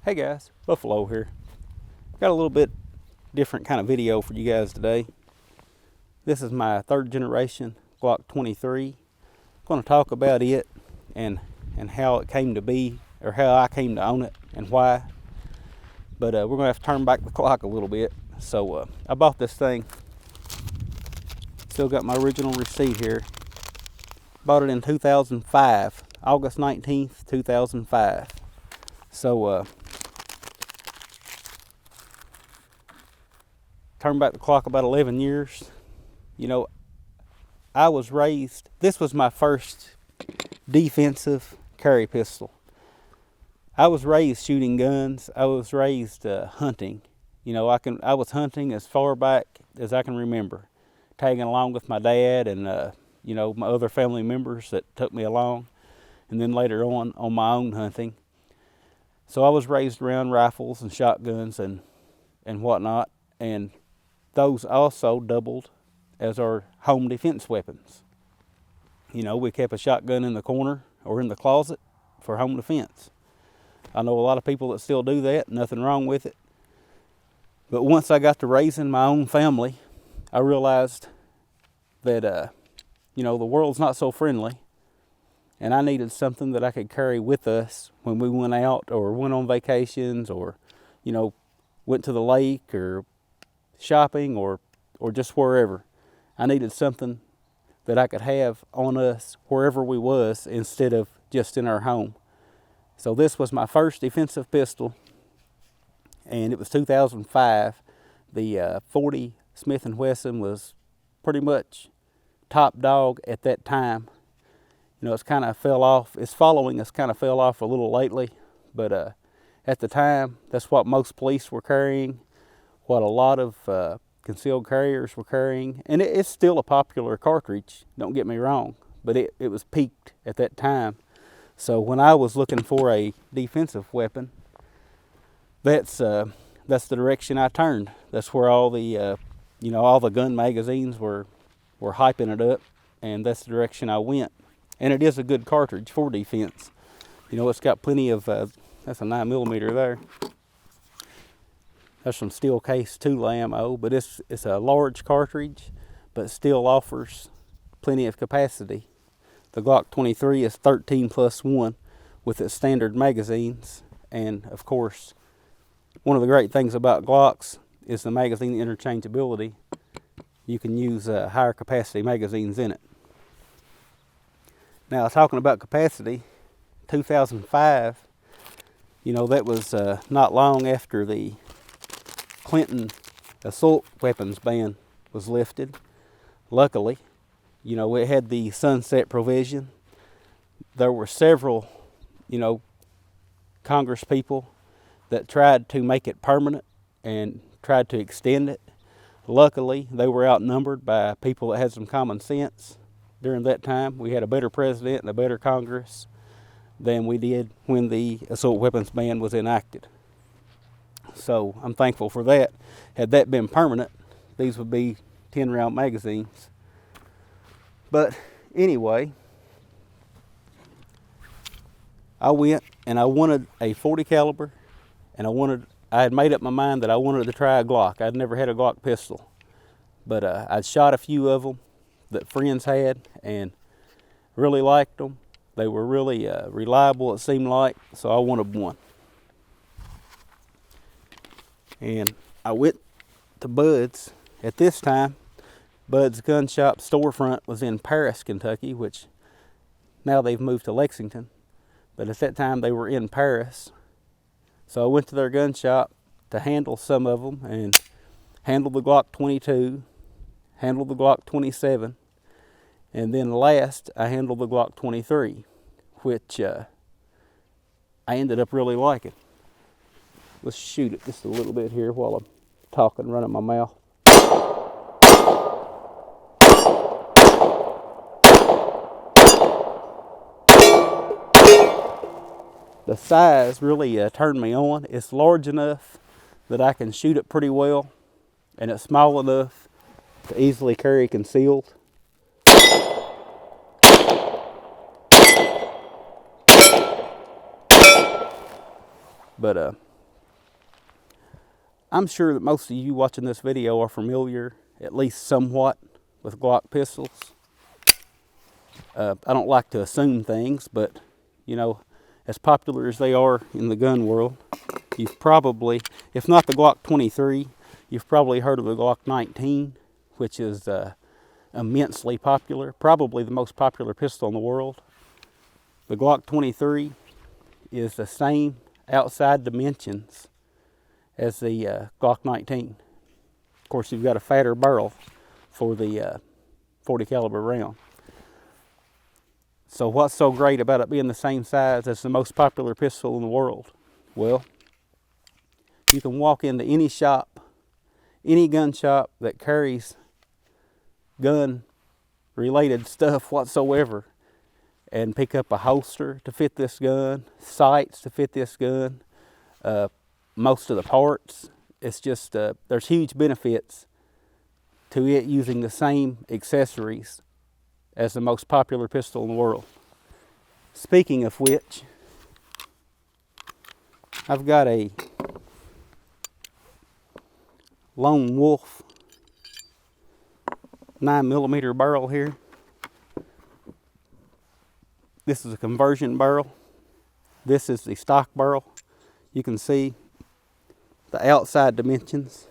Hey guys, Buffalo here. Got a little bit different kind of video for you guys today. This is my third generation Glock 23. I'm going to talk about it and how it came to be, or how I came to own it and why. But we're going to have to turn back the clock a little bit. So I bought this thing. Still got my original receipt here. Bought it in 2005, August 19th, 2005. So turn back the clock about 11 years. You know, I was raised, this was my first defensive carry pistol. I was raised shooting guns. I was raised hunting. You know, I was hunting as far back as I can remember, tagging along with my dad and you know, my other family members that took me along, and then later on my own hunting. So I was raised around rifles and shotguns and whatnot, and those also doubled as our home defense weapons. You know, we kept a shotgun in the corner or in the closet for home defense. I know a lot of people that still do that, nothing wrong with it. But once I got to raising my own family, I realized that, you know, the world's not so friendly, and I needed something that I could carry with us when we went out or went on vacations or, you know, went to the lake or shopping or just wherever. I needed something that I could have on us wherever we was instead of just in our home. So this was my first defensive pistol, and it was 2005. The 40 Smith & Wesson was pretty much top dog at that time. You know, it's kind of fell off. Its following has kind of fell off a little lately, but at the time, that's what most police were carrying, what a lot of concealed carriers were carrying, and it's still a popular cartridge, don't get me wrong, but it was peaked at that time. So when I was looking for a defensive weapon, that's the direction I turned. That's where all the you know, all the gun magazines were hyping it up, and that's the direction I went. And it is a good cartridge for defense. You know, it's got plenty of that's a 9mm there. That's some steel case tool ammo, but it's a large cartridge, but still offers plenty of capacity. The Glock 23 is 13+1 with its standard magazines, and of course, one of the great things about Glocks is the magazine interchangeability. You can use higher capacity magazines in it. Now, talking about capacity, 2005, you know, that was not long after the Clinton assault weapons ban was lifted. Luckily, you know, it had the sunset provision. There were several, you know, Congress people that tried to make it permanent and tried to extend it. Luckily, they were outnumbered by people that had some common sense. During that time, we had a better president and a better Congress than we did when the assault weapons ban was enacted. So I'm thankful for that. Had that been permanent, these would be 10-round magazines. But anyway, I went and I wanted a 40 caliber, and I had made up my mind that I wanted to try a Glock. I'd never had a Glock pistol, but I'd shot a few of them that friends had and really liked them. They were really reliable, it seemed like, so I wanted one. And I went to Bud's. At this time, Bud's gun shop storefront was in Paris, Kentucky, which now they've moved to Lexington. But at that time, they were in Paris. So I went to their gun shop to handle some of them and handled the Glock 22, handled the Glock 27, and then last, I handled the Glock 23, which I ended up really liking. Let's shoot it just a little bit here while I'm talking, running my mouth. The size really turned me on. It's large enough that I can shoot it pretty well, and it's small enough to easily carry concealed. But I'm sure that most of you watching this video are familiar, at least somewhat, with Glock pistols. I don't like to assume things, but, you know, as popular as they are in the gun world, you've probably, if not the Glock 23, you've probably heard of the Glock 19, which is immensely popular, probably the most popular pistol in the world. The Glock 23 is the same outside dimensions as the Glock 19. Of course, you've got a fatter barrel for the 40 caliber round. So what's so great about it being the same size as the most popular pistol in the world? Well, you can walk into any shop, any gun shop that carries gun related stuff whatsoever, and pick up a holster to fit this gun, sights to fit this gun, most of the parts. It's just, there's huge benefits to it using the same accessories as the most popular pistol in the world. Speaking of which, I've got a Lone Wolf 9mm barrel here. This is a conversion barrel. This is the stock barrel. You can see the outside dimensions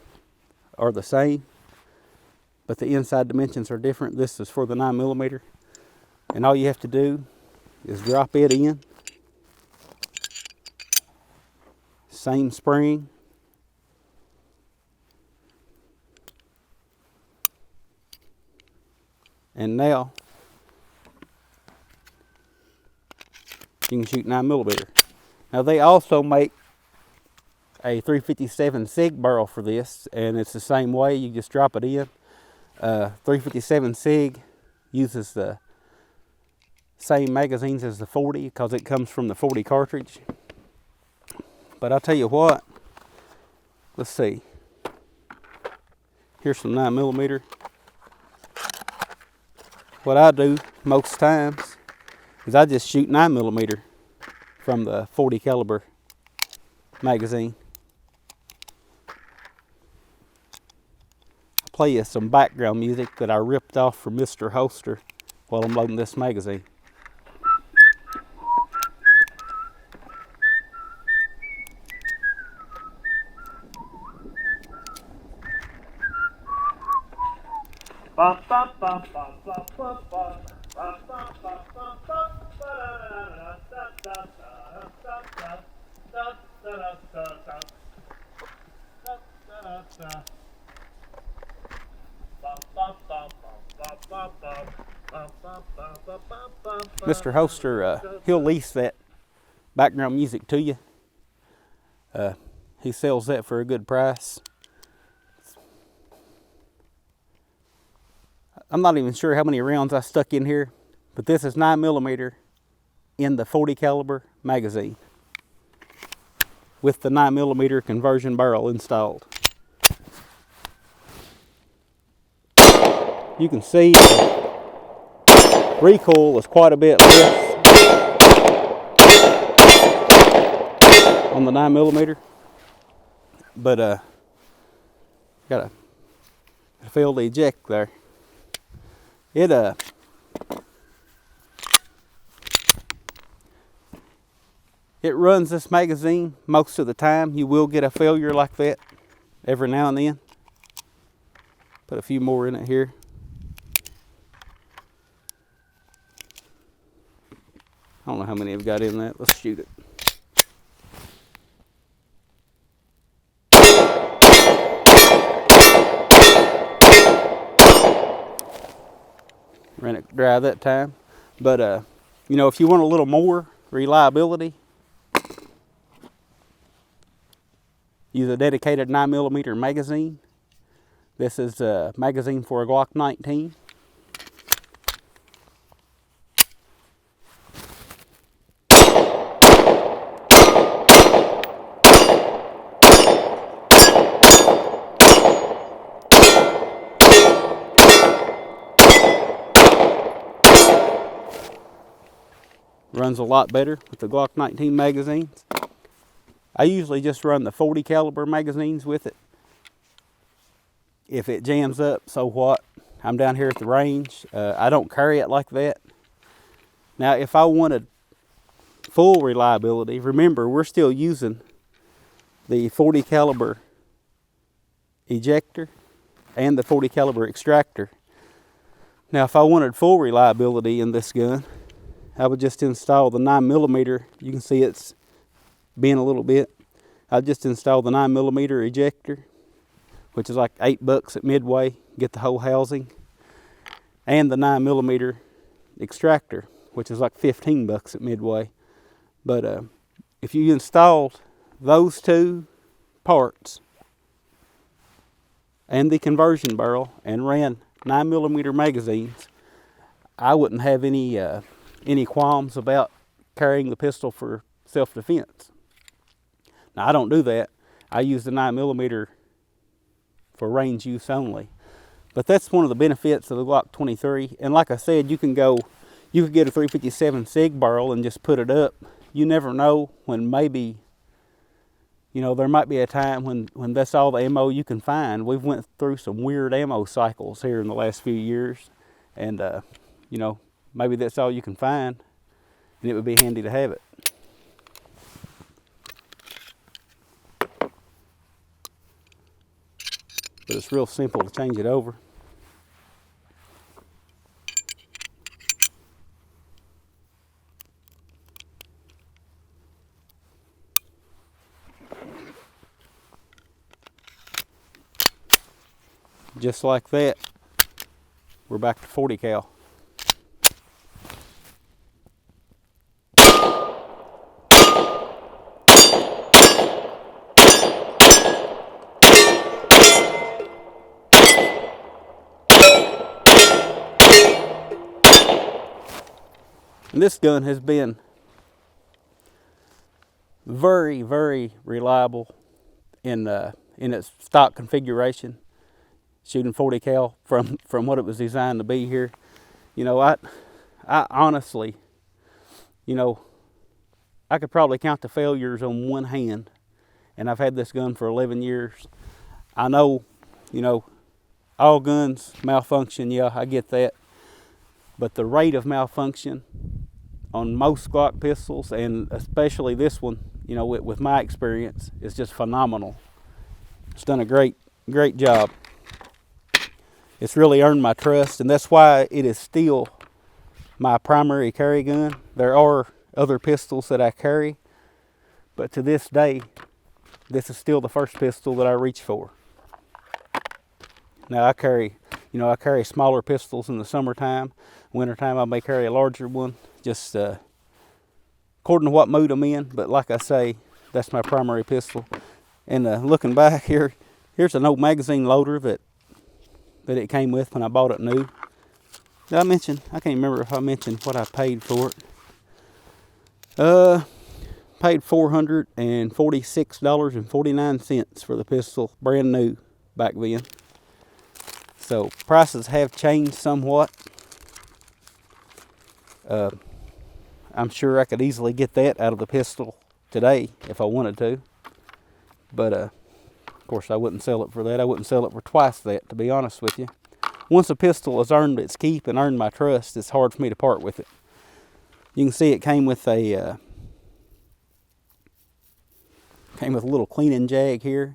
are the same, but the inside dimensions are different. This is for the 9mm. And all you have to do is drop it in. Same spring. And now you can shoot 9mm. Now they also make a 357 SIG barrel for this, and it's the same way. You just drop it in. 357 SIG uses the same magazines as the 40 because it comes from the 40 cartridge. But I'll tell you what, let's see. Here's some 9mm. What I do most times is I just shoot 9mm from the 40 caliber magazine. I play you some background music that I ripped off from Mr. Holster while I'm loading this magazine. Mr. Holster, he'll lease that background music to you. He sells that for a good price. I'm not even sure how many rounds I stuck in here, but this is 9mm in the 40 caliber magazine with the 9mm conversion barrel installed. You can see the recoil is quite a bit less on the 9mm, but gotta fail to eject there. It runs this magazine most of the time. You will get a failure like that every now and then. Put a few more in it here. I don't know how many I've got in that. Let's shoot it. Ran it dry that time. But, you know, if you want a little more reliability, use a dedicated 9mm magazine. This is a magazine for a Glock 19. Runs a lot better with the Glock 19 magazines. I usually just run the 40 caliber magazines with it if it jams up, so what? I'm down here at the range. I don't carry it like that. Now, if I wanted full reliability, remember, we're still using the 40 caliber ejector and the 40 caliber extractor. Now, if I wanted full reliability in this gun, I would just install the 9mm. You can see it's bent a little bit. I'd just install the 9mm ejector, which is like $8 at Midway, get the whole housing, and the 9mm extractor, which is like $15 at Midway. But if you installed those two parts and the conversion barrel and ran 9mm magazines, I wouldn't have any qualms about carrying the pistol for self-defense. Now, I don't do that. I use the 9mm for range use only. But that's one of the benefits of the Glock 23. And like I said, you could get a 357 SIG barrel and just put it up. You never know when maybe, there might be a time when that's all the ammo you can find. We've went through some weird ammo cycles here in the last few years. And, maybe that's all you can find. And it would be handy to have it. But it's real simple to change it over. Just like that, we're back to 40 cal. And this gun has been very, very reliable in its stock configuration, shooting 40 cal from what it was designed to be here. I honestly, I could probably count the failures on one hand, and I've had this gun for 11 years. I know, all guns malfunction, yeah, I get that. But the rate of malfunction on most Glock pistols, and especially this one, with my experience, is just phenomenal. It's done a great job. It's really earned my trust, and that's why it is still my primary carry gun. There are other pistols that I carry, but to this day, this is still the first pistol that I reach for. Now I carry smaller pistols in the summertime. Wintertime I may carry a larger one, just according to what mood I'm in. But like I say, that's my primary pistol. And looking back here, here's an old magazine loader that it came with when I bought it new. Did I mention? I can't remember if I mentioned what I paid for it. Paid $446.49 for the pistol, brand new back then. So prices have changed somewhat. I'm sure I could easily get that out of the pistol today if I wanted to. But of course I wouldn't sell it for that. I wouldn't sell it for twice that, to be honest with you. Once a pistol has earned its keep and earned my trust, it's hard for me to part with it. You can see it came with a little cleaning jag here.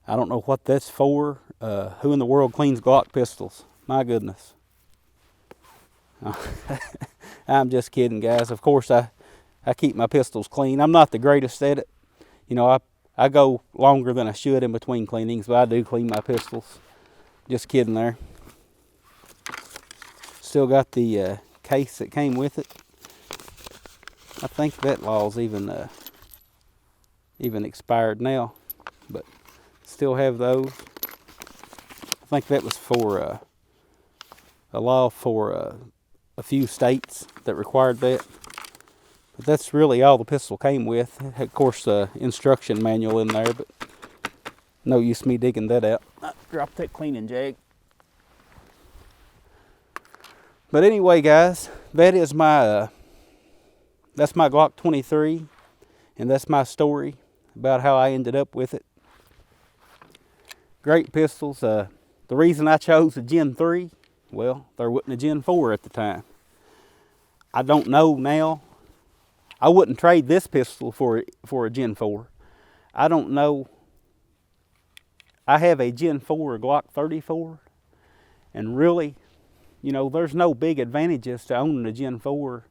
I don't know what that's for. Who in the world cleans Glock pistols? My goodness. I'm just kidding, guys. Of course, I keep my pistols clean. I'm not the greatest at it. I go longer than I should in between cleanings, but I do clean my pistols. Just kidding there. Still got the case that came with it. I think that law's even expired now, but still have those. I think that was for a law for a few states that required that. But that's really all the pistol came with. It had, of course, instruction manual in there, but no use me digging that out. I dropped that cleaning jag. But anyway, guys, that is that's my Glock 23, and that's my story about how I ended up with it. Great pistols. The reason I chose a Gen 3, well, there wasn't a Gen 4 at the time. I don't know now. I wouldn't trade this pistol for a Gen 4. I don't know. I have a Gen 4 Glock 34, and really, you know, there's no big advantages to owning a Gen 4.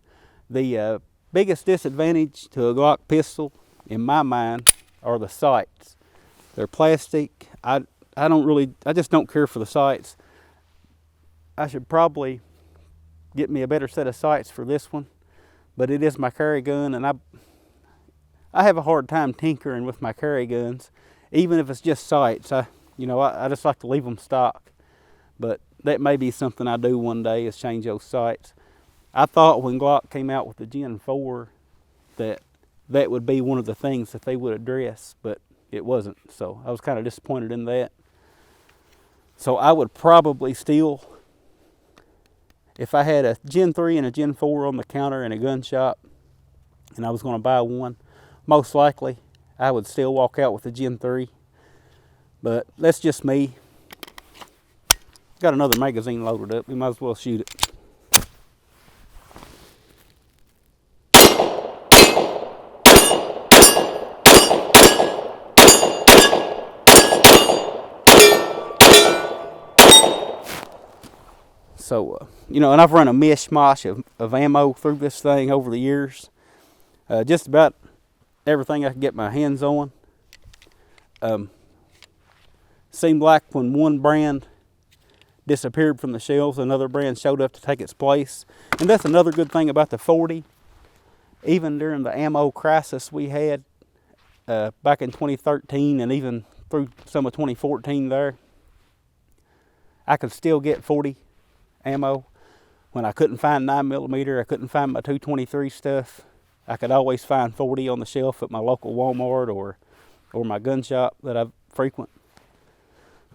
The biggest disadvantage to a Glock pistol, in my mind, are the sights. They're plastic. I just don't care for the sights. I should probably get me a better set of sights for this one, but it is my carry gun, and I have a hard time tinkering with my carry guns, even if it's just sights. I just like to leave them stock, but that may be something I do one day, is change those sights. I thought when Glock came out with the Gen 4 that would be one of the things that they would address, but it wasn't. So I was kind of disappointed in that. So I would probably still, if I had a Gen 3 and a Gen 4 on the counter in a gun shop and I was going to buy one, most likely I would still walk out with the Gen 3. But that's just me. Got another magazine loaded up. We might as well shoot it. So, and I've run a mishmash of ammo through this thing over the years. Just about everything I could get my hands on. Seemed like when one brand disappeared from the shelves, another brand showed up to take its place. And that's another good thing about the 40. Even during the ammo crisis we had back in 2013 and even through some of 2014 there, I could still get 40 ammo. When I couldn't find 9mm, I couldn't find my 223 stuff, I could always find 40 on the shelf at my local Walmart or my gun shop that I frequent.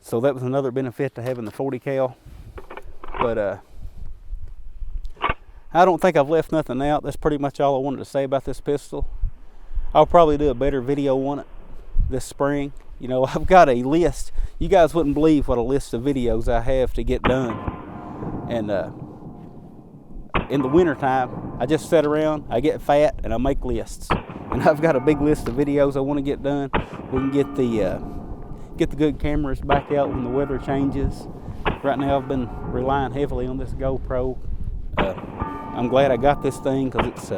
So that was another benefit to having the 40 cal. But I don't think I've left nothing out. That's pretty much all I wanted to say about this pistol. I'll probably do a better video on it this spring. I've got a list. You guys wouldn't believe what a list of videos I have to get done. And in the wintertime, I just sit around, I get fat, and I make lists. And I've got a big list of videos I want to get done. We can get the good cameras back out when the weather changes. Right now I've been relying heavily on this GoPro. I'm glad I got this thing because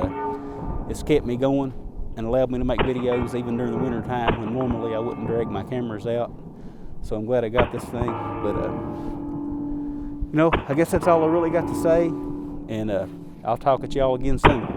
it's kept me going and allowed me to make videos even during the winter time when normally I wouldn't drag my cameras out. So I'm glad I got this thing. But I guess that's all I really got to say, and I'll talk at y'all again soon.